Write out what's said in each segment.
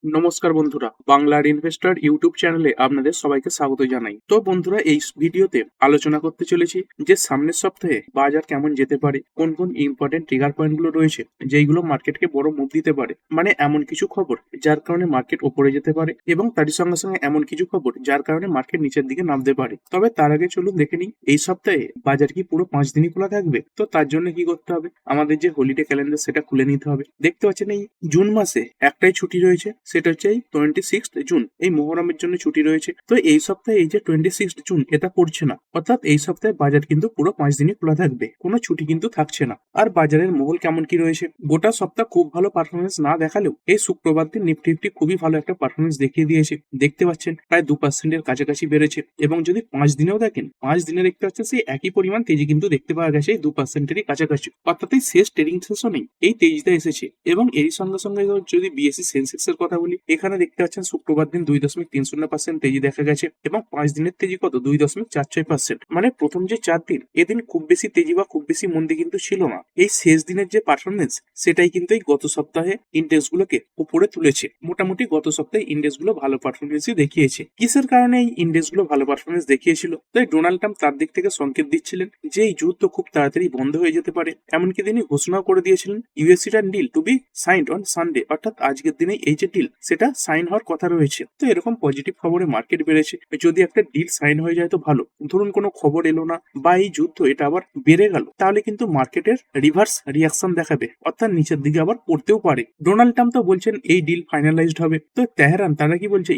নমস্কার বন্ধুরা, বাংলার ইনভেস্টর ইউটিউব চ্যানেলে আপনাদের সবাইকে স্বাগত জানাই। তো বন্ধুরা, এই ভিডিওতে আলোচনা করতে চলেছি যে সামনের সপ্তাহে বাজার কেমন যেতে পারে, কোন কোন ইম্পর্টেন্ট ট্রিগার পয়েন্টগুলো রয়েছে যেইগুলো মার্কেটকে বড় মুভ দিতে পারে, মানে এমন কিছু খবর যার কারণে মার্কেট ওপরে যেতে পারে এবং তারই সঙ্গে সঙ্গে এমন কিছু খবর যার কারণে মার্কেট নিচের দিকে নামতে পারে। তবে তার আগে চলুন দেখে নিই এই সপ্তাহে বাজার কি পুরো 5 দিনই খোলা থাকবে। তো তার জন্য কি করতে হবে, আমাদের যে হলিডে ক্যালেন্ডার সেটা খুলে নিতে হবে। দেখতে পাচ্ছেন এই জুন মাসে একটাই ছুটি রয়েছে, সেটা হচ্ছে এই 26 জুন, এই মোহরমের জন্য ছুটি রয়েছে। তো এই সপ্তাহে এই যে 26 জুন এটা পড়ছে না, অর্থাৎ এই সপ্তাহে বাজার কিন্তু পুরো 5 দিনই খোলা থাকবে, কোনো ছুটি কিন্তু থাকছে না। আর বাজারের মহল কেমন কি রয়েছে, গোটা সপ্তাহ খুব ভালো পারফরমেন্স না দেখালেও এই শুক্রবার দিন নিফটি খুবই ভালো একটা পারফরমেন্স দেখিয়ে দিয়েছে। দেখতে পাচ্ছেন প্রায় 2%-এর কাছাকাছি বেড়েছে, এবং যদি 5 দিনেও দেখেন 5 দিনে দেখতে পাচ্ছেন সেই একই পরিমাণ তেজি কিন্তু দেখতে পাওয়া গেছে এই 2%-এরই কাছাকাছি, অর্থাৎ এই শেষ ট্রেডিং সেশনেই এই তেজিটা এসেছে। এবং এরই সঙ্গে সঙ্গে যদি বিএসসি সেন্সেক্স এর কথা বলি, এখানে দেখতে পাচ্ছেন শুক্রবার দিন 2.30% তেজি দেখা গেছে, এবং 5 দিনের তেজি কত 2.46%। মানে প্রথম যে 4 দিন এদিন খুব বেশি তেজি বা খুব বেশি মন্দি কিন্তু ছিল না। এই শেষ দিনের যে পারফরমেন্স সেটাই কিন্তু এই গত সপ্তাহে ইন্ডেক্স গুলোকে উপরে তুলেছে। মোটামুটি গত সপ্তাহে ইন্ডেক্স গুলো ভালো পারফরমেন্সই দেখিয়েছে। কিসের কারণে এই ইন্ডেক্স গুলো ভালো পারফরমেন্স দেখিয়েছিল? তাই ডোনাল্ড ট্রাম্প তার দিক থেকে সংকেত দিচ্ছিলেন যে এই যুদ্ধ খুব তাড়াতাড়ি বন্ধ হয়ে যেতে পারে। এমনকি তিনি ঘোষণাও করে দিয়েছিলেন US Iran deal to be signed on Sunday, অর্থাৎ আজকের দিনে এই যে ডিল সেটা সাইন হওয়ার কথা রয়েছে। তো এরকম পজিটিভ খবরে মার্কেট বেড়েছে। যদি একটা ডিল সাইন হয়ে যায় তো ভালো, ধরুন কোনো খবর এলো না বা এই যুদ্ধ এটা আবার বেড়ে গেল, তাহলে কিন্তু মার্কেটের রিভার্স রিয়াকশন দেখাবে, অর্থাৎ নিচের দিকে আবার পড়তেও পারে। ডোনাল্ড ট্রাম্প তো বলছেন এই ডিল ফাইনালাইজড হবে, তো তেহরান তারা কি বলছে,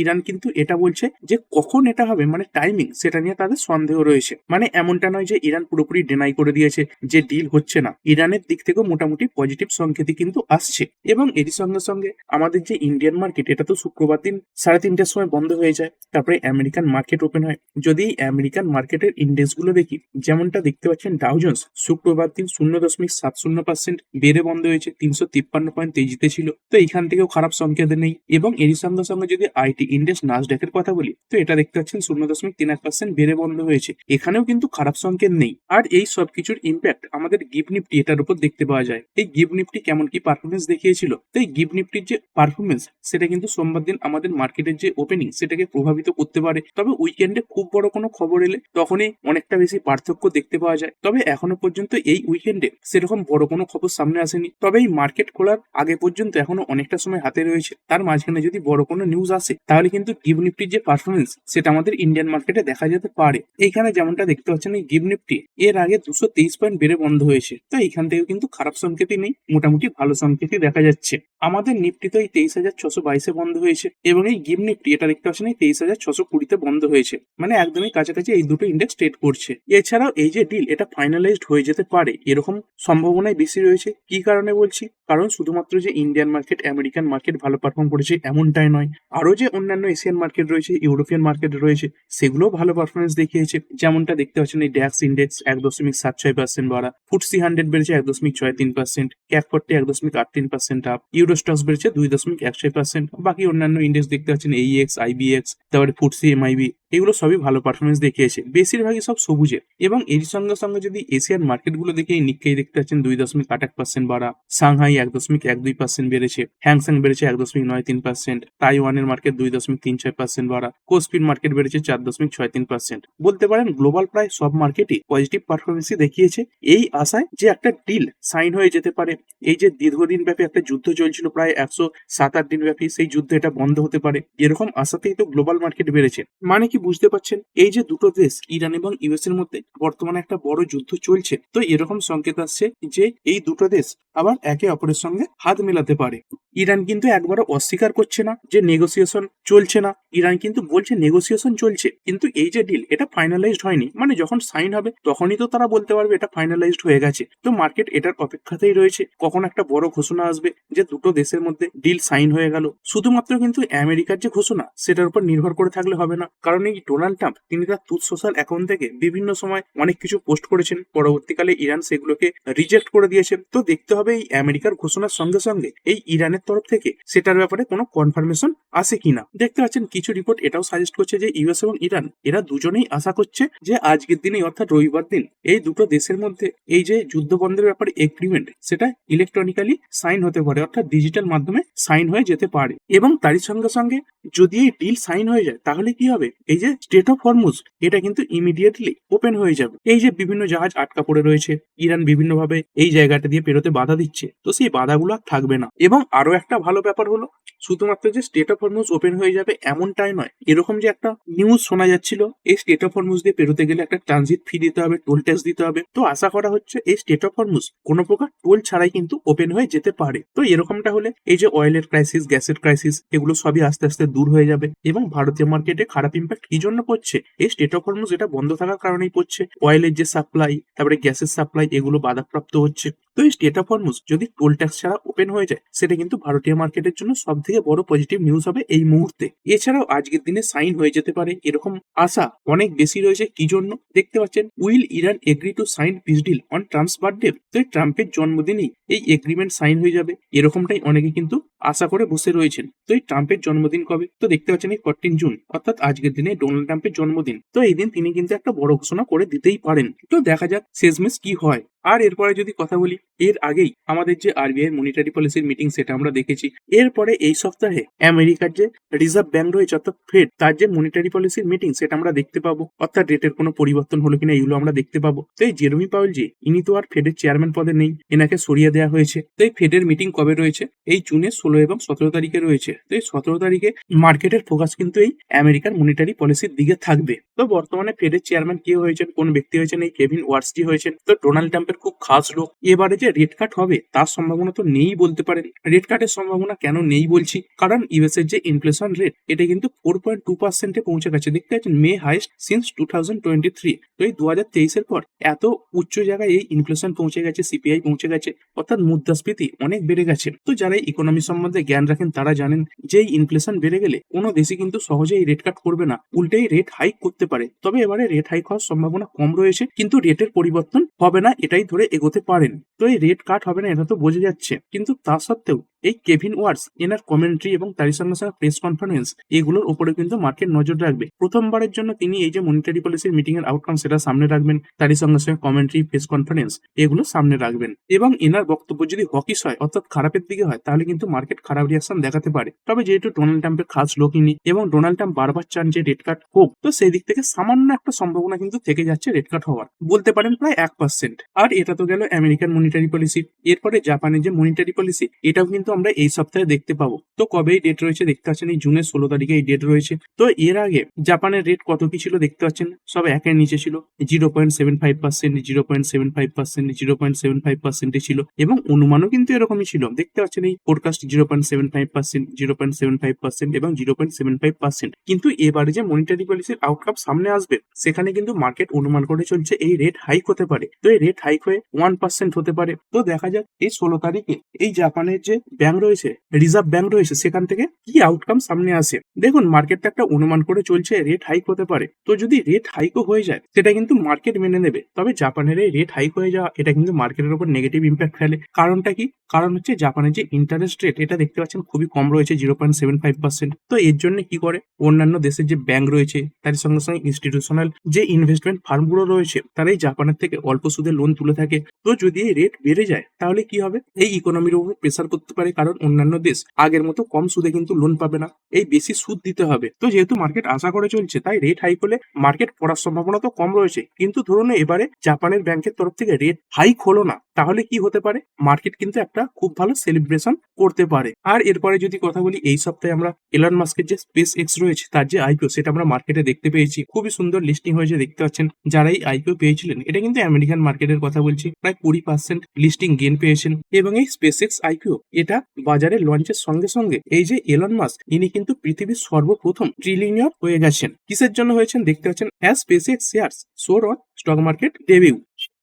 ইরান কিন্তু এটা বলছে যে কখন এটা হবে, মানে টাইমিং, সেটা নিয়ে তাদের সন্দেহ রয়েছে। মানে এমনটা নয় যে ইরান পুরোপুরি ডিনাই করে দিয়েছে যে ডিল হচ্ছে না, ইরানের দিক থেকেও মোটামুটি পজিটিভ সংকেতই কিন্তু আসছে। এবং এরই সঙ্গে সঙ্গে আমাদের যে ইন্ডিয়ান মার্কেট এটা তো শুক্রবার দিন 3:30টার সময় বন্ধ হয়ে যায়, তারপরে আমেরিকান মার্কেট ওপেন হয়। যদি এই আমেরিকান মার্কেটের ইন্ডেক্স গুলো দেখি, যেমনটা দেখতে পাচ্ছেন ডাউ জোন্স শুক্রবার দিন 0.70% বেড়ে বন্ধ হয়েছে, 353 পয়েন্ট তেজিতে ছিল। তো এইখান থেকেও খারাপ সংকেত নেই। এবং এরই সঙ্গে সঙ্গে যদি আইটি ইন্ডেক্স নাসডাকের কথা বলি, তো এটা দেখতে পাচ্ছেন 0.31% বেড়ে বন্ধ হয়েছে, এখানেও কিন্তু খারাপ সংকেত নেই। আর এই সবকিছুর ইম্প্যাক্ট আমাদের গিফট নিফটি এটার উপর দেখতে পাওয়া যায়। এই গিফট নিফটি কেমন কি পারফরমেন্স দেখিয়েছিল, তো এই গিফট নিফটির যে পারফরমেন্স সেটা কিন্তু সোমবার দিন আমাদের মার্কেটের যে ওপেনিং সেটাকে প্রভাবিত করতে পারে। তবে উইকেন্ডে খুব বড় কোনো খবর এলে তখনই অনেকটা বেশি পার্থক্য দেখতে পাওয়া যায়। তবে এখনো পর্যন্ত এই উইকেন্ডে সেরকম বড় কোনো খবর সামনে আসেনি। তবে এই মার্কেট খোলার আগে পর্যন্ত এখনো অনেকটা সময় হাতে রয়েছে, তার মাঝখানে যদি বড় কোনো নিউজ আসে তাহলে কিন্তু গিফট নিফটির যে পারফরমেন্স সেটা আমাদের ইন্ডিয়ান মার্কেটে দেখা যেতে পারে। এইখানে যেমনটা দেখতে পাচ্ছেন এই গিফট নিফটি এর আগে 223 পয়েন্ট বেড়ে বন্ধ হয়েছে, তো এইখান থেকে কিন্তু খারাপ সংকেতই নেই, মোটামুটি ভালো সংকেতই দেখা যাচ্ছে। আমাদের নিফটি তো এই 23,622-এ বন্ধ হয়েছে, এবং এই গিফট নিফটি এটা দেখতে পাচ্ছেন এই 23,620-তে বন্ধ হয়েছে, মানে একদমই কাছাকাছি এই দুটো ইন্ডেক্স ট্রেড করছে। এছাড়াও এই যে ডিল এটা ফাইনালাইজড হয়ে যেতে পারে এরকম সম্ভাবনাই বেশি রয়েছে। কি কারণে বলছি, কারণ শুধুমাত্র যে ইন্ডিয়ান মার্কেট আমেরিকান মার্কেট ভালো পারফর্ম করেছে এমনটাই নয়, আরো যে অন্যান্য এশিয়ান মার্কেট রয়েছে, ইউরোপিয়ান মার্কেট রয়েছে, সেগুলোও ভালো পারফরমেন্স দেখিয়েছে। যেমনটা দেখতে পাচ্ছেন এই ড্যাক্স ইন্ডেক্স 1.76% বাড়া, ফুটসি 100 বেড়েছে 1.63%, ক্যাক 40 1.83% আপ, ইউরোস্টক্স বেড়েছে 2.16%। বাকি অন্যান্য ইন্ডেক্স দেখতে পাচ্ছেন এইএক্স, আইবিএক্স, তারপরে ফুটসি এমআইবি, এগুলো সবই ভালো পারফরমেন্স দেখিয়েছে, বেশিরভাগই সব সবুজে। এবং এর সঙ্গে সঙ্গে যদি এশিয়ান মার্কেট গুলো দেখে, নিক্কেই দেখতে পাচ্ছেন 2.8% বাড়া, সাংহাই 1.12% বেড়েছে, হ্যাংসেং বেড়েছে 1.93%, তাইওয়ানের মার্কেট 2.36% বাড়া, কোস্পিন মার্কেট বেড়েছে 4.63%। বলতে পারেন গ্লোবাল প্রায় সব মার্কেটই পজিটিভ পারফরমেন্সই দেখিয়েছে, এই আশায় যে একটা ডিল সাইন হয়ে যেতে পারে। এই যে দীর্ঘদিন ব্যাপী একটা যুদ্ধ চলছিল প্রায় 107-8 দিন ব্যাপী, সেই যুদ্ধ এটা বন্ধ হতে পারে, এরকম আশাতেই তো গ্লোবাল মার্কেট বেড়েছে। মানে কি বুঝতে পারছেন, এই যে দুটো দেশ ইরান এবং ইউএস এর মধ্যে বর্তমানে একটা বড় যুদ্ধ চলছে, তো এরকম সংকেত আসছে যে এই দুটো দেশ আবার একে অপরের সঙ্গে হাত মেলাতে পারে। ইরান কিন্তু একবারও অস্বীকার করছে না যে নেগোসিয়েশন চলছে না, ইরান কিন্তু বলছে নেগোসিয়েশন চলছে, কিন্তু এই যে ডিল এটা ফাইনালাইজড হয়নি, মানে যখন সাইন হবে তখনই তো তারা বলতে পারবে এটা ফাইনালাইজড হয়ে গেছে। তো মার্কেট এটার অপেক্ষাতেই রয়েছে কখন একটা বড় ঘোষণা আসবে যে দুটো দেশের মধ্যে ডিল সাইন হয়ে গেল। শুধুমাত্র কিন্তু আমেরিকার যে ঘোষণা সেটার উপর নির্ভর করে থাকলে হবে না, কারণ এই ডোনাল্ড ট্রাম্প তিনি তার ট্রুথ সোশ্যাল অ্যাকাউন্ট থেকে বিভিন্ন সময় অনেক কিছু পোস্ট করেছেন, পরবর্তীকালে ইরান সেগুলোকে রিজেক্ট করে দিয়েছে। তো দেখতে হবে এই আমেরিকার ঘোষণার সঙ্গে সঙ্গে এই ইরানের তরফ থেকে সেটার ব্যাপারে কোনো কনফার্মেশন আসে কিনা। দেখতে পাচ্ছেন কিছু রিপোর্ট এটাও সাজেস্ট করছে যে ইউএস এবং ইরান এরা দুজনেই আশা করছে যে আজকের দিনে অর্থাৎ রবিবার দিন এই দুটো দেশের মধ্যে এই যে যুদ্ধ বন্ধের ব্যাপারে এগ্রিমেন্ট সেটা ইলেকট্রনিক্যালি সাইন হতে পারে, অর্থাৎ ডিজিটাল মাধ্যমে সাইন হয়ে যেতে পারে। এবং তারই সঙ্গে সঙ্গে যদি এই ডিল সাইন হয়ে যায় তাহলে কি হবে, এই যে স্টেট অফ হরমুজ এটা কিন্তু ইমিডিয়েটলি ওপেন হয়ে যাবে। এই যে বিভিন্ন জাহাজ আটকা পড়ে রয়েছে, ইরান বিভিন্নভাবে এই জায়গাটা দিয়ে পেরোতে বাধা দিচ্ছে, তো সেই বাধাগুলো আর থাকবে না। এবং আরো একটা ভালো ব্যাপার হলো শুধুমাত্র যে স্টেট অফ হরমুজ ওপেন হয়ে যাবে এমনটাই নয়, এরকম যে একটা নিউজ শোনা যাচ্ছিল এই স্টেট অফ হরমুজ দিয়ে পেরোতে গেলে একটা ট্রানজিট ফি দিতে হবে, টোল ট্যাক্স দিতে হবে, তো আশা করা হচ্ছে এই স্টেট অফ হরমুজ কোনো প্রকার টোল ছাড়াই কিন্তু ওপেন হয়ে যেতে পারে। তো এরকমটা হলে এই যে অয়েলের ক্রাইসিস, গ্যাসের ক্রাইসিস, এগুলো সবই আস্তে আস্তে দূর হয়ে যাবে। এবং ভারতীয় মার্কেটে খারাপ ইম্প্যাক্ট কি জন্য পড়ছে, এই স্টেট অফ হরমুজ এটা বন্ধ থাকার কারণেই পড়ছে। অয়েলের যে সাপ্লাই, তারপরে গ্যাসের সাপ্লাই, এগুলো বাধাপ্রাপ্ত হচ্ছে। তো এই স্টেট অফ হরমুজ যদি টোল ট্যাক্স ছাড়া ওপেন হয়ে যায় সেটা কিন্তু ভারতীয় মার্কেটের জন্য সব থেকে বড় পজিটিভ নিউজ হবে এই মুহূর্তে। এছাড়াও আজকের দিনে সাইন হয়ে যেতে পারে এরকম আশা অনেক বেশি রয়েছে। কি জন্য, দেখতে পাচ্ছেন will Iran agree to sign peace deal on Trump's birthday. তো এই ট্রাম্পের জন্মদিনেই এই এগ্রিমেন্ট সাইন হয়ে যাবে এরকমটাই অনেকে কিন্তু আশা করে বসে রয়েছেন। তো এই ট্রাম্পের জন্মদিন কবে, তো দেখতে পাচ্ছেন এই 14 জুন, অর্থাৎ আজকের দিনে ডোনাল্ড ট্রাম্পের জন্মদিন। তো এই দিন তিনি কিন্তু একটা বড় ঘোষণা করে দিতেই পারেন। তো দেখা যাক শেষমেশ কি হয়। আর এরপরে যদি কথা বলি, এর আগেই আমাদের যে আরবিআই মনিটারি পলিসির মিটিং সেটা আমরা দেখেছি। এরপরে এই সপ্তাহে আমেরিকার যে রিজার্ভ ব্যাংক রয়েছে অর্থাৎ ফেড, তার যে মনিটারি পলিসির মিটিং সেটা আমরা দেখতে পাবো, অর্থাৎ রেটের কোনো পরিবর্তন হলো কিনা এগুলো আমরা দেখতে পাবো। তো এই জেরোমি পাওয়েল জি ইনি তো আর ফেডের চেয়ারম্যান পদে নেই, এনাকে সরিয়ে দেওয়া হয়েছে। তো এই ফেডের মিটিং কবে রয়েছে, এই জুনের 16 এবং 17 তারিখে রয়েছে। তো এই 17 তারিখে মার্কেটের ফোকাস কিন্তু এই আমেরিকার মনিটারি পলিসির দিকে থাকবে। তো বর্তমানে ফেডের চেয়ারম্যান কে হয়েছেন, কোন ব্যক্তি হয়েছেন, এই কেভিন ওয়ার্সটি হয়েছেন। তো ডোনাল্ড ট্রাম্পের খুব খাস লোক। এবারে যে রেট কাট হবে তার সম্ভাবনা তো নেই বলতে পারেন। রেট কাটের সম্ভাবনা কেন নেই বলছি, কারণ ইউএস এর যে ইনফ্লেশন রেট এটা কিন্তু 4.2% পৌঁছে গেছে। দেখতে পাচ্ছেন মে হাইস্ট সিন্স 2023। তো এই 2023-এর পর এত উচ্চ জায়গায় এই ইনফ্লেশন পৌঁছে গেছে, সিপিআই পৌঁছে গেছে, অর্থাৎ মুদ্রাস্ফীতি অনেক বেড়ে গেছে। তো যারা ইকোনমি সম্বন্ধে জ্ঞান রাখেন তারা জানেন যে এই ইনফ্লেশন বেড়ে গেলে কোনো দেশই কিন্তু সহজেই রেট কাট করবে না, উল্টেই রেট হাইক করতে পারে। তবে এবারে রেট হাইক হওয়ার সম্ভাবনা কম রয়েছে, কিন্তু রেটের পরিবর্তন হবে না এটাই ধরে এগোতে পারেন। তো এই রেট কাট হবে না এটা তো বোঝা যাচ্ছে, কিন্তু তা সত্ত্বেও এই কেভিন ওয়ার্স এনার কমেন্ট্রি এবং তারই সঙ্গে সঙ্গে প্রেস কনফারেন্স এগুলোর উপরে কিন্তু মার্কেট নজর রাখবে। প্রথমবারের জন্য তিনি এই যে মনিটারি পলিসির মিটিং এর আউটকাম সেটা সামনে রাখবেন, তারই সঙ্গে সঙ্গে কমেন্ট্রি, প্রেস কনফারেন্স এগুলো সামনে রাখবেন। এবং এনার বক্তব্য যদি হকিস হয় অর্থাৎ খারাপের দিকে হয় তাহলে কিন্তু মার্কেট খারাপ রিয়াকশন দেখাতে পারে। তবে যেহেতু ডোনাল্ড ট্রাম্পের খাস লোক ইনি এবং ডোনাল্ড ট্রাম্প বারবার চান যে রেট কাট হোক, তো সেই দিক থেকে সামান্য একটা সম্ভাবনা কিন্তু থেকে যাচ্ছে রেট কাট হওয়ার, বলতে পারেন প্রায় 1%। আর এটা তো গেল আমেরিকান মনিটারি পলিসি। এরপরে জাপানের যে মনিটারি পলিসি এটাও কিন্তু আমরা এই সপ্তাহে দেখতে পাবো। তো কবে এই ডেট রয়েছে দেখতে পাচ্ছেন, এই জুনের 16 তারিখে এই ডেট রয়েছে। তো এর আগে জাপানের রেট কত কি ছিল দেখতে পাচ্ছেন, সব একের নিচে ছিল। 0.75%, 0.75%, 0.75% ছিল এবং অনুমানও কিন্তু এরকমই ছিল। দেখতে পাচ্ছেন এই ফোরকাস্ট 0.75%, 0.75% এবং 0.75%। কিন্তু এবারে যে মনিটারি পলিসির আউটকাম সামনে আসবে সেখানে কিন্তু মার্কেট অনুমান করে চলছে এই রেট হাইক হতে পারে। তো এই রেট হাইক হয়ে 1% হতে পারে। তো দেখা যাক এই 16 তারিখে এই জাপানের যে ব্যাংক রয়েছে, রিজার্ভ ব্যাংক রয়েছে, সেখান থেকে কি আউটকাম সামনে আসে। দেখুন মার্কেটটা একটা অনুমান করে চলছে রেট হাইক হতে পারে। তো যদি রেট হাইকও হয়ে যায় সেটা কিন্তু মার্কেট মেনে নেবে। তবে জাপানের এই রেট হাইক হয়ে যাওয়া এটা কিন্তু মার্কেটের উপর নেগেটিভ ইম্প্যাক্ট ফেলে। কারণটা কি, কারণ হচ্ছে জাপানের যে ইন্টারেস্ট রেট এটা দেখতে পাচ্ছেন খুবই কম রয়েছে, 0.75%। তো এর জন্য কি করে অন্যান্য দেশের যে ব্যাংক রয়েছে তার সঙ্গে সঙ্গে ইনস্টিটিউশনাল যে ইনভেস্টমেন্ট ফার্মগুলো রয়েছে তারা এই জাপানের থেকে অল্প সুদে লোন তুলে থাকে। তো যদি এই রেট বেড়ে যায় তাহলে কি হবে, এই ইকোনমির উপর প্রেসার করতে পারে, কারণ অন্যান্য দেশ আগের মতো কম সুদে কিন্তু লোন পাবে না, এই বেশি সুদ দিতে হবে। তো যেহেতু মার্কেট আশা করে চলছে তাই রেট হাইক হলে মার্কেট পড়ার সম্ভাবনা তো কম রয়েছে। কিন্তু ধরুন এবারে জাপানের ব্যাংকের তরফ থেকে রেট হাইক হলো না, তাহলে কি হতে পারে, মার্কেট কিন্তু একটা খুব ভালো সেলিব্রেশন করতে পারে। আর এরপরে যদি কথা বলি, এই সপ্তাহে আমরা এলন মাস্কের যে স্পেস এক্স রয়েছে তার যে আইপিও সেটা আমরা মার্কেটে দেখতে পেয়েছি। খুবই সুন্দর লিস্টিং হয়েছে দেখতে পাচ্ছেন। যারা এই আইপিও পেয়েছিলেন, এটা কিন্তু আমেরিকান মার্কেটের কথা বলছি, প্রায় 20% লিস্টিং গেন পেয়েছেন। এবং এই স্পেস এক্স আইপিও এটা বাজারে লঞ্চের সঙ্গে সঙ্গে এই যে এলন মাস্ক ইনি কিন্তু পৃথিবীর সর্বপ্রথম ট্রিলিয়নিয়ার হয়ে গেছেন। কিসের জন্য হয়েছেন দেখতে পাচ্ছেন, as SpaceX shares soar on stock market debut.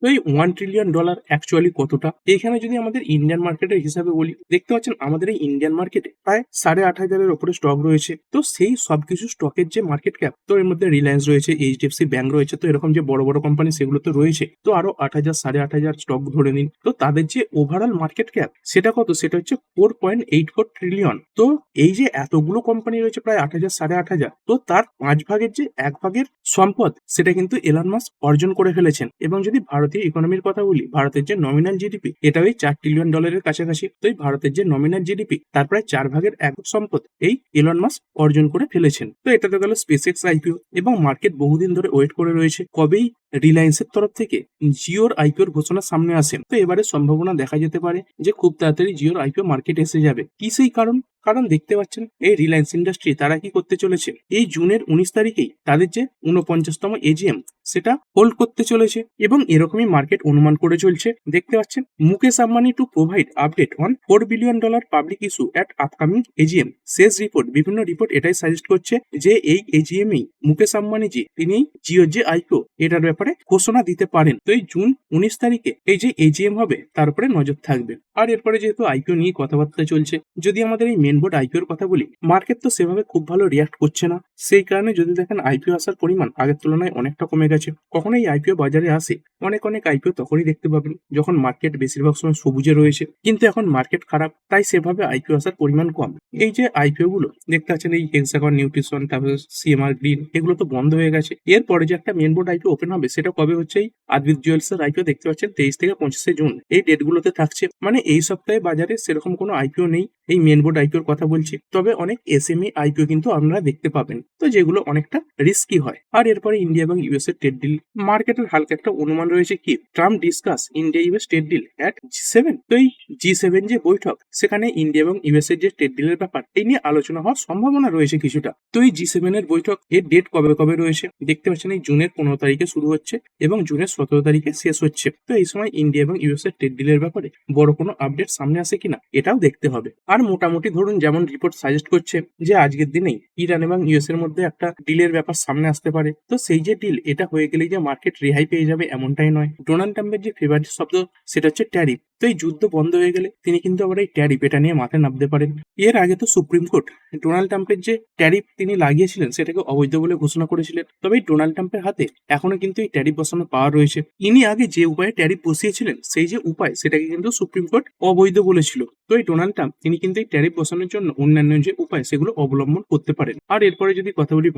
তো এই $1 ট্রিলিয়ন অ্যাকচুয়ালি কতটা? এইখানে যদি আমাদের ইন্ডিয়ান মার্কেটের হিসাবে বলি, দেখতে পাচ্ছেন আমাদের এই ইন্ডিয়ান মার্কেটে প্রায় 8,500-এর উপরে স্টক রয়েছে। তো সেই সবকিছু স্টকের যে মার্কেট ক্যাপ, তো এর মধ্যে রিলায়েন্স রয়েছে, এইচডিএফসি ব্যাংক রয়েছে, তো এরকম যে বড় বড় কোম্পানি সেগুলো তো রয়েছে। তো আরো 8,000 8,500 স্টক ধরে নিন, তো তাদের যে ওভারঅল মার্কেট ক্যাপ সেটা কত? সেটা হচ্ছে 4.84 ট্রিলিয়ন। তো এই যে এতগুলো কোম্পানি রয়েছে প্রায় 8,000 8,500, তো তার 5 ভাগের যে 1 ভাগের সম্পদ সেটা কিন্তু এলন মাস্ক অর্জন করে ফেলেছেন। এবং যদি ভারতীয় ইকোনমির কথা বলি, ভারতের যে নমিনাল জিডিপি এটা ওই $4 ট্রিলিয়ন কাছাকাছি। তো এই ভারতের যে নমিনাল জিডিপি তার প্রায় 4 ভাগের 1 সম্পদ এই এলন মাস্ক অর্জন করে ফেলেছেন। তো এটা তো গেল স্পেসএক্স আইপিও, এবং মার্কেট বহুদিন ধরে ওয়েট করে রয়েছে কবেই রিলায়েন্সের তরফ থেকে জিওর আইপিওর ঘোষণা সামনে আসে। তো এবারে সম্ভাবনা দেখা যেতে পারে যে খুব তাড়াতাড়ি জিওর আইপিও মার্কেট এসে যাবে। কি সেই কারণ? কারণ দেখতে পাচ্ছেন এই রিলায়েন্স ইন্ডাস্ট্রি তারা কি করতে চলেছে, এই জুনের 19 তারিখেই তাদের যে 49তম এজিএম সেটা হোল্ড করতে চলেছে, এবং এরকমই মার্কেট অনুমান করে চলছে। দেখতে পাচ্ছেন Mukesh Ambani to provide update on $4 billion public issue at upcoming AGM. শেষ রিপোর্ট, বিভিন্ন রিপোর্ট এটাই সাজেস্ট করছে যে এই এজিএমই মুকেশ আম্বানি জি তিনি জিওর যে আইপিও এটার ব্যাপারে ঘোষণা দিতে পারেন। তো এই জুন 19 তারিখে এই যে এজিএম হবে তার উপরে নজর থাকবে। আর এরপরে যেহেতু আইপিও নিয়ে কথাবার্তা চলছে, যদি আমাদের এই মেন বোর্ড আইপিওর কথা বলি, মার্কেট তো সেভাবে খুব ভালো রিয়াক্ট করছে না। সেই কারণে যদি দেখেন আইপিও আসার পরিমাণ আগের তুলনায় অনেকটা কমে গেছে। কখন এই আইপিও বাজারে আসে, অনেক আইপিও তখনই দেখতে পাবেন যখন মার্কেট বেশিরভাগ সময় সবুজে রয়েছে, কিন্তু এখন মার্কেট খারাপ, তাই সেভাবে আইপিও আসার পরিমাণ কম। এই যে আইপিও গুলো দেখতে পাচ্ছেন, এই হেক্সাগন নিউট্রিশন, তারপরে সিএমআর গ্রিন, এগুলো তো বন্ধ হয়ে গেছে। এরপরে যে একটা মেন বোর্ড আইপিও ওপেন হবে সেটা কবে হচ্ছে, এই আদিত জুয়েলস এর আইপিও দেখতে পাচ্ছেন 23 থেকে 25 জুন এই ডেট গুলোতে থাকছে। মানে এই সপ্তাহে বাজারে সেরকম কোনো আইপিও নেই এই মেন বোর্ড আইপিওর কথা বলছি, তবে অনেক এসএমই আইপিও কিন্তু আপনারা দেখতে পাবেন, তো যেগুলো অনেকটা রিস্কি হয়। আর এরপরে ইন্ডিয়া এবং ইউএস এর ট্রেড ডিল, মার্কেটের হালকা একটা অনুমান রয়েছে কি Trump discuss India US trade deal at G7। তো এই G7 যে বৈঠক, সেখানে ইন্ডিয়া এবং ইউএস এর যে ট্রেড ডিলের ব্যাপার এই নিয়ে আলোচনা হওয়ার সম্ভাবনা রয়েছে কিছুটা। তো এই G7 এর বৈঠক এর ডেট কবে কবে রয়েছে, দেখতে পাচ্ছেন এই জুনের 15 তারিখে শুরু হচ্ছে এবং জুনের 17 তারিখে শেষ হচ্ছে। তো এই সময় ইন্ডিয়া এবং ইউএস এর ট্রেড ডিলের ব্যাপারে বড় কোনো আপডেট সামনে আসে কিনা এটাও দেখতে হবে। আর মোটামুটি ধরুন যেমন রিপোর্ট সাজেস্ট করছে যে আজকের দিনেই ইরান এবং ইউএস এর মধ্যে একটা ডিলের ব্যাপার সামনে আসতে পারে। তো সেই যে ডিল, এটা হয়ে গেলেই যে মার্কেট রেহাই পেয়ে যাবে এমনটাই নয়। ডোনাল্ড ট্রাম্পের যে ফেভারিট শব্দ সেটা হচ্ছে ট্যারিফ। তো এই যুদ্ধ বন্ধ হয়ে গেলে তিনি কিন্তু আবার এই ট্যারিফ এটা নিয়ে মাথায় নামতে পারেন। এর আগে তো সুপ্রিম কোর্ট ডোনাল্ড ট্রাম্পের যে ট্যারিফ তিনি লাগিয়েছিলেন সেটাকে অবৈধ বলে ঘোষণা করেছিলেন। তবে এই ডোনাল্ড ট্রাম্পের হাতে এখনো কিন্তু এই ট্যারিফ বসানোর পাওয়ার রয়েছে। ইনি আগে যে উপায়ে ট্যারিফ বসিয়েছিলেন সেই যে উপায় সেটাকে কিন্তু সুপ্রিম কোর্ট অবৈধ বলেছিল। তো এই ডোনাল্ড ট্রাম্প তিনি কিন্তু এই ট্যারিফ বসানোর জন্য অন্যান্য যে উপায় সেগুলো অবলম্বন করতে পারেন। আর এরপরে যদি কথা বলি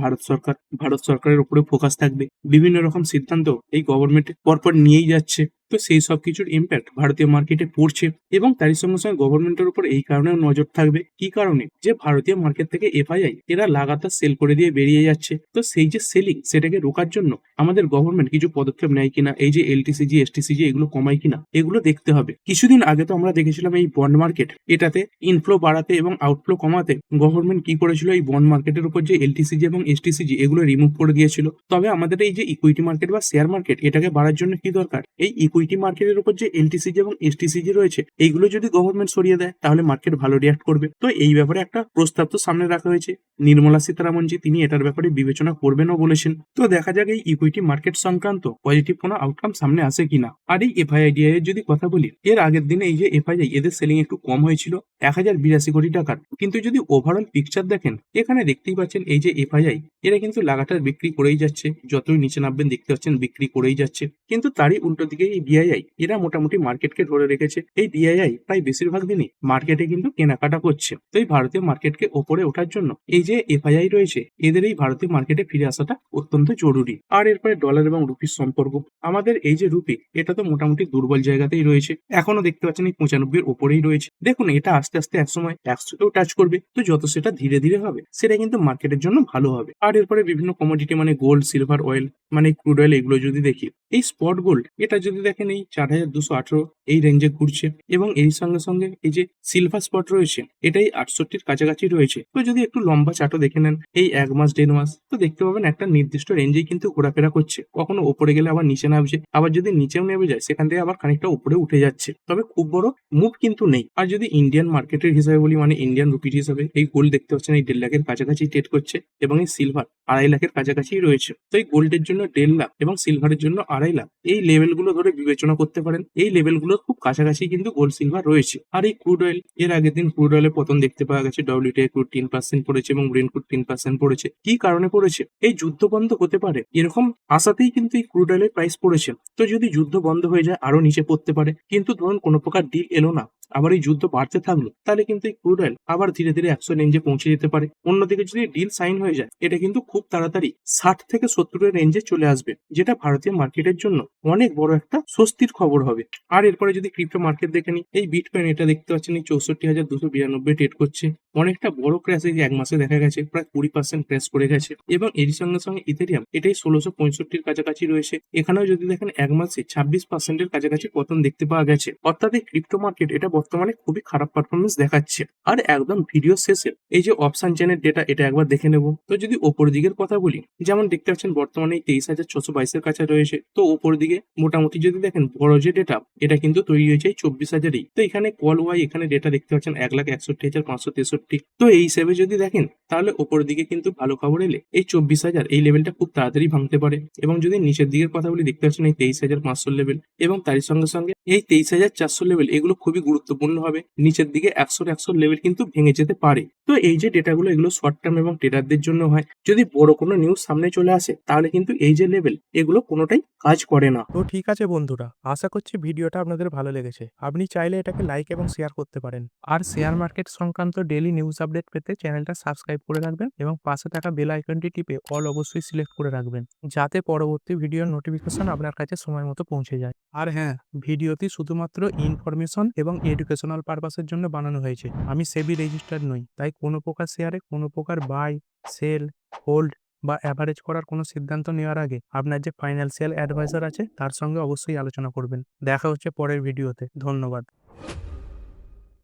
ভারত সরকারের উপরে ফোকাস থাকবে, বিভিন্ন রকম সিদ্ধান্ত এই গভর্নমেন্ট পরপর নিয়েই যাচ্ছে। তো সেই সব কিছুর ইম্প্যাক্ট ভারতীয় মার্কেটে পড়ছে, এবং তারই সঙ্গে সঙ্গে গভর্নমেন্টের উপর এই কারণেও নজর থাকবে। কি কারণে? যে ভারতীয় মার্কেট থেকে এফআইআই এরা লাগাতার সেল করে দিয়ে বেরিয়ে যাচ্ছে। তো সেই যে সেলিং সেটাকে রোকার জন্য আমাদের গভর্নমেন্ট কিছু পদক্ষেপ নেয় কিনা, এই যে এলটিসিজি এসটিসিজি এগুলো কমায় কিনা, এগুলো দেখতে হবে। কিছুদিন আগে তো আমরা দেখেছিলাম এই বন্ড মার্কেট এটাতে ইনফ্লো বাড়াতে এবং আউটফ্লো কমাতে গভর্নমেন্ট কি করেছিল, এই বন্ড মার্কেটের উপর যে এলটিসিজি এবং এসটিসিজি এগুলো রিমুভ করে দিয়েছিল। তবে আমাদের এই যে ইকুইটি মার্কেট বা শেয়ার মার্কেট এটাকে বাড়ার জন্য কি দরকার, এই ইকুইটি মার্কেটের উপর যে এলটিসিজি এবং এসটিসিজি রয়েছে এইগুলো যদি গভর্নমেন্ট সরিয়ে দেয় তাহলে মার্কেট ভালো রিয়াক্ট করবে। তো এই ব্যাপারে একটা প্রস্তাব তো সামনে রাখা হয়েছে, নির্মলা সীতারামন জি তিনি এটার ব্যাপারে বিবেচনা করবেনও বলেছেন। তো দেখা যাক এই ইকুইটি মার্কেট সংক্রান্ত পজিটিভ কোনো আউটকাম সামনে আসে কিনা। আর এই এফআইআইডিআই এর যদি কথা বলি, এর আগের দিনে এই যে এফআইআই এদের সেলিং একটু কম হয়েছিল 1082 কোটি টাকার, কিন্তু যদি ওভারঅল পিকচার দেখেন এখানে দেখতেই পাচ্ছেন এই যে এফআইআই এরা কিন্তু লাগাতার বিক্রি করেই যাচ্ছে, যতই নিচে নামবেন দেখতে পাচ্ছেন বিক্রি করেই যাচ্ছে। কিন্তু তারই উল্টো দিকে এই ডিআইআই এরা মোটামুটি মার্কেটকে ধরে রেখেছে। এই ডিআইআই প্রায় বেশিরভাগ দিনই মার্কেটে কিন্তু কেনাকাটা করছে। তো এই ভারতীয় মার্কেটকে ওপরে ওঠার জন্য এই যে এফআইআই রয়েছে এদের এই ভারতীয় মার্কেটে ফিরে আসাটা অত্যন্ত জরুরি। আর এরপরে ডলার এবং রুপির সম্পর্ক, আমাদের এই যে রুপি এটা তো মোটামুটি দুর্বল জায়গাতেই রয়েছে, এখনো দেখতে পাচ্ছেন এই 95 এর উপরেই রয়েছে। দেখুন এটা আস্তে আস্তে একসময় 100-কেও টাচ করবে, তো যত সেটা ধীরে ধীরে হবে সেটা কিন্তু মার্কেটের জন্য ভালো হবে। আর এরপরে বিভিন্ন কমোডিটি মানে গোল্ড, সিলভার, অয়েল মানে ক্রুড অয়েল এগুলো যদি দেখি, এই স্পট গোল্ড এটা যদি দেখেন এই 4218 এই রেঞ্জে ঘুরছে, এবং এই সঙ্গে সঙ্গে এই যে সিলভার স্পট রয়েছে এটাই 68-র কাছাকাছি রয়েছে। তো যদি একটু লম্বা চার্টও দেখে নেন এই 1 মাস 1.5 মাস, তো দেখতে পাবেন একটা নির্দিষ্ট রেঞ্জেই কিন্তু ঘোরাফেরা করছে, কখনো উপরে গেলে আবার নিচে নামছে, আবার যদি নিচেও নেমে যায় সেখান থেকে আবার খানিকটা উপরে উঠে যাচ্ছে, তবে খুব বড় মুভ কিন্তু নেই। আর যদি ইন্ডিয়ান মার্কেটের হিসাবে বলি মানে ইন্ডিয়ান রুপির হিসাবে, এই গোল্ড দেখতে পাচ্ছেন এই 1.5 লাখের কাছাকাছি ট্রেড করছে, এবং এই সিলভার 2.5 লাখের কাছাকাছি রয়েছে। তো এই গোল্ডের জন্য 1.5 লাখ এবং সিলভারের জন্য 2.5 লাখ এই লেভেলগুলো ধরে বিবেচনা করতে পারেন। এই লেভেলগুলোর খুব কাছাকাছি কিন্তু গোল্ড সিলভার রয়েছে। আর এই ক্রুড অয়েল এর আগের দিন ক্রুড অয়েলের পতন দেখতে পাওয়া গেছে। WTI ক্রুড 10% পড়েছে এবং ব্রেন্ট ক্রুড 10% পড়েছে। কি কারণে পড়েছে? এই যুদ্ধ বন্ধ হতে পারে এরকম আশাতেই কিন্তু এই ক্রুড অয়েলের প্রাইস পড়েছে। তো যদি যুদ্ধ বন্ধ হয়ে যায় আরো নিচে পড়তে পারে, কিন্তু ধরুন কোনো প্রকার ডিল এলো না, আবার এই যুদ্ধ বাড়তে থাকলো, তাহলে কিন্তু এই ক্রুড অয়েল আবার ধীরে ধীরে 100 রেঞ্জে পৌঁছে যেতে পারে। অন্যদিকে যদি ডিল সাইন হয়ে যায়, এটা কিন্তু খুব তাড়াতাড়ি 60 থেকে 70 এর রেঞ্জে চলে আসবে, যেটা ভারতীয় মার্কেটের জন্য অনেক বড় একটা স্বস্তির খবর হবে। আর এরপরে যদি ক্রিপ্টো মার্কেট দেখে নিই, এই বিটকয়েন এটা দেখতে পাচ্ছেন এই 64,292 ট্রেড করছে। অনেকটা বড় ক্র্যাশ এই এক মাসে দেখা গেছে, প্রায় 20% ক্র্যাশ করে গেছে। এবং এর সঙ্গে সঙ্গে ইথেরিয়াম এটাই 1665 কাছাকাছি রয়েছে। এখানেও যদি দেখেন এক মাসে 26% এর কাছাকাছি পতন দেখতে পাওয়া গেছে। অর্থাৎ এই ক্রিপ্টো মার্কেট এটা বর্তমানে খুবই খারাপ পারফরমেন্স দেখাচ্ছে। আর একদম ভিডিও শেষে এই যে অপশন চেনের ডেটা এটা একবার দেখে নেব। তো যদি ওপর দিকের কথা বলি, যেমন দেখতে পাচ্ছেন বর্তমানে 23,622 এর কাছে রয়েছে। তো ওপর দিকে মোটামুটি যদি দেখেন বড় যে ডেটা এটা কিন্তু তৈরি হয়েছে 24,000-এই। তো এখানে কল ওয়াই এখানে ডেটা দেখতে পাচ্ছেন 1,61,563। তো এই হিসেবে যদি দেখেন তাহলে ওপর দিকে কিন্তু ভালো খবর এলে এই 24,000 এই লেভেলটা খুব তাড়াতাড়ি ভাঙতে পারে। এবং যদি নিচের দিকের কথা বলি, দেখতে পাচ্ছেন এই 23,500 লেভেল এবং তারই সঙ্গে সঙ্গে এই 23,400 লেভেল এগুলো খুবই গুরুত্বপূর্ণ হবে। নিচের দিকে 100 লেভেল কিন্তু ভেঙে যেতে পারে। তো এই যে ডেটাগুলো এগুলো শর্ট টার্ম এবং ট্রেডারদের জন্য হয়। যদি বড় কোনো নিউজ সামনে চলে আসে তাহলে কিন্তু এই যে লেভেল এগুলো কোনোটাই কাজ করে না। তো ঠিক আছে বন্ধুরা, আশা করছি ভিডিওটা আপনাদের ভালো লেগেছে। আপনি চাইলে এটাকে লাইক এবং শেয়ার করতে পারেন। আর শেয়ার মার্কেট সংক্রান্ত ডেইলি নিউজ আপডেট পেতে চ্যানেলটা সাবস্ক্রাইব করে রাখবেন এবং পাশে থাকা বেল আইকনটি টিপে অল অবশ্যই সিলেক্ট করে রাখবেন, যাতে পরবর্তী ভিডিওর নোটিফিকেশন আপনার কাছে সময় মতো পৌঁছে যায়। আর হ্যাঁ, ভিডিওটি শুধুমাত্র ইনফরমেশন এবং এডুকেশনাল পারপাসের জন্য বানানো হয়েছে। আমি সেবি রেজিস্টার্ড নই, তাই কোনো প্রকার শেয়ারে কোনো প্রকার বাই, সেল, হোল্ড বা অ্যাভারেজ করার কোনো সিদ্ধান্ত নেওয়ার আগে আপনার যে ফাইন্যান্সিয়াল অ্যাডভাইজার আছে তার সঙ্গে অবশ্যই আলোচনা করবেন। দেখা হচ্ছে পরের ভিডিওতে। ধন্যবাদ।